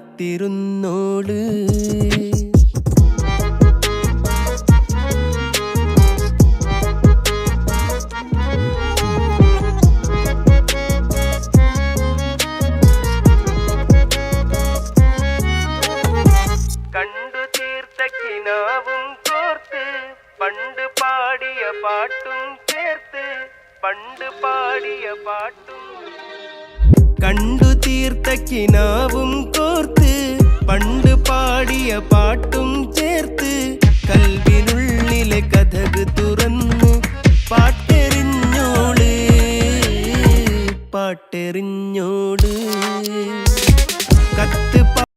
കാത്തിരുന്നോള്. കണ്ടു തീർത്ത കിനാവും കോർത്ത് പണ്ട് പാടിയ പാട്ടും ചേർത്ത് പണ്ട് പാടിയ പാട്ടും. കണ്ടു തീർത്ത കിനാവും കോർത്ത് പണ്ട് പാടിയ പാട്ടും